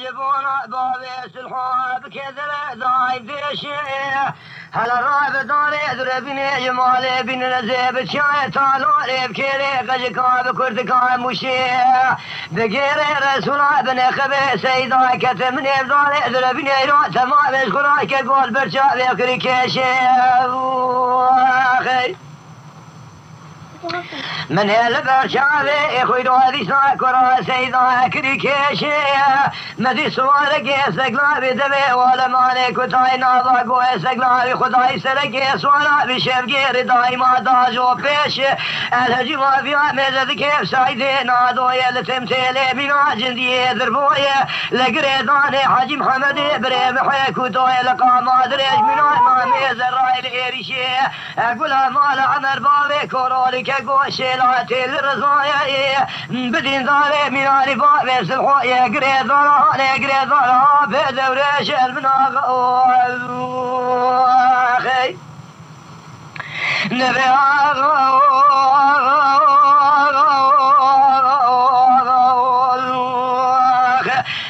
جبونا بابي سلحاب كذا دايب ديشي هلا راب داري دربني جمالي بن نزيب شاي طالوري بكيري قجكا بكردكا مشي بغيري رسولا بن خبي سيدا كتمني بداري دربني رو تمام اشكرا كقول برشا بكري كيشي اخي من البرشاوي اخوي هذه ساكرا سيدا كريكيشي مدي سوارك سقلابي دبي ولا مالك وتاينا باقو سقلابي خداي سرك سوالا بشفقي رداي ما داجو بيش الهجي ما فيها مزد كيف سايدي نادو يلتمتيلي بنا جندي ذربوي لقريداني حاجي محمد بريم حيك ودوي لقا ما دريج منا ما ميزر راي الإيريشي اقولها مال عمر بابي كورولي قوشيلاتي الرزايا بدين داري من عرفا بس الحوية قريضانا بدوريش المناغ اخي نبي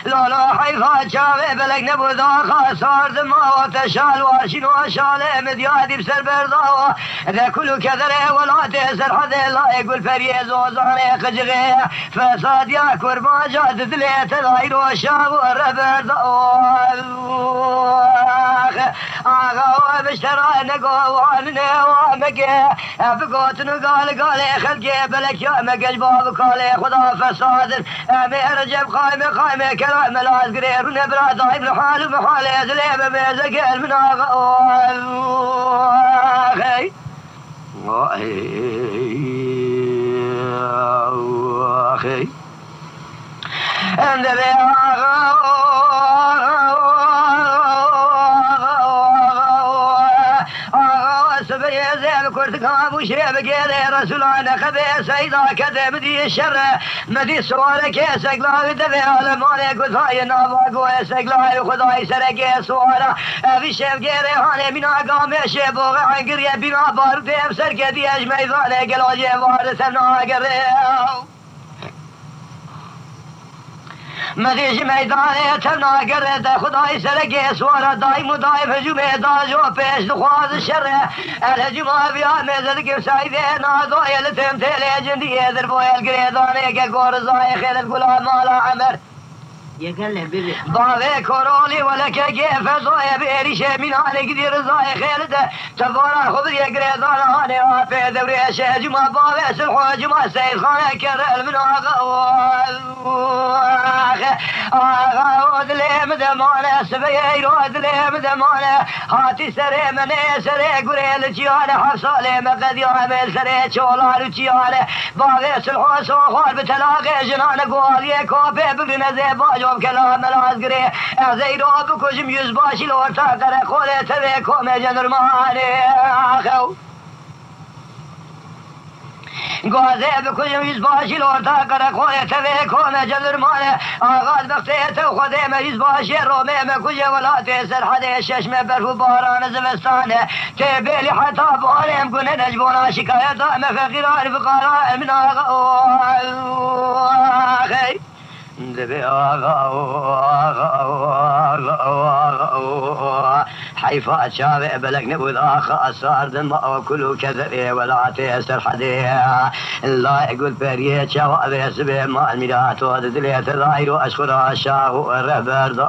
لا حيفا شافي بلق نبو ذاخا صار دما وتشال واشين وشالي مديادي بسر برداوة ذا كله كذري ولا تسر حدا لا يقول فريز وزاني خجغي فساد يا كرما جاد ذليت العير وشاب والربرداوة آغا ومشترى نقو وعنني ومكي فقوت نقال قالي خلقي بلك يا مقج باب قالي خدا فساد امير جب خايمة كلام ملاز قريب نبرا ضايب لحال محال يزليب بيزق من اخي اخي كرتكاب وشرب قيلي رسولان خبي سيدا كذا مدي الشر مدي سوالك يا سقلاوي دبي على مالك وثاي ناباق ويسقلاوي وخداي سرق سوالا في الشيف قيلي هاني بنا قام يشيب وغعن قريب بنا بارد يبسر كدي اجمي ذالي قلاجي وارثنا قريب مديش ميداني تبنا قرد خداي سرقي سوارا دايم ودايم هجومي داجو بيش دخواز الشر الهجوم بيا ميزدك بسايدي نادو يلتم تيلي جندي يذربو القريداني كقور الزاي خير القلاب مالا عمر يقلب بيبي بابي كورولي ولك كيف زويا بيريشي من علي قدير زاي خيلده تفورا خبر يقريدان هاني وافي دوريش هجوم بابي سلحو هجوم سيد خانه كرل من آغا ودلي مدمانه سبيل ودلي مدمانه هاتي سري مني سري قريل جيانه حفصالي مقد يعمل سري شولار جيانه بابي سلحو سوخار بتلاقي جنان قوالي كوبي بقرنا زي باجوب كلام ملاز قري ازيدو بكجم يزباشي لورتا قري خولي تبي كومي جنر ماني آخو قوازي بكل يزباشي لورتا قرق خوية تبي كومة جلر مالي آغاز بختيته وخديمة يزباشي رومي مكوية ولا تيسر حدي الششمة برفو باران زمستانه تبيلي حتى باريم كن نجبونا شكاية دائمة فقيران فقراء من آخي دبي حيفا شافي بلق نبوذ آخا صار دماء وكله كذري ولا تيسر حدي لا يقول بريت شوابي سبي مال ميلات ودليت الظاهر واشكر الشاه والرهبر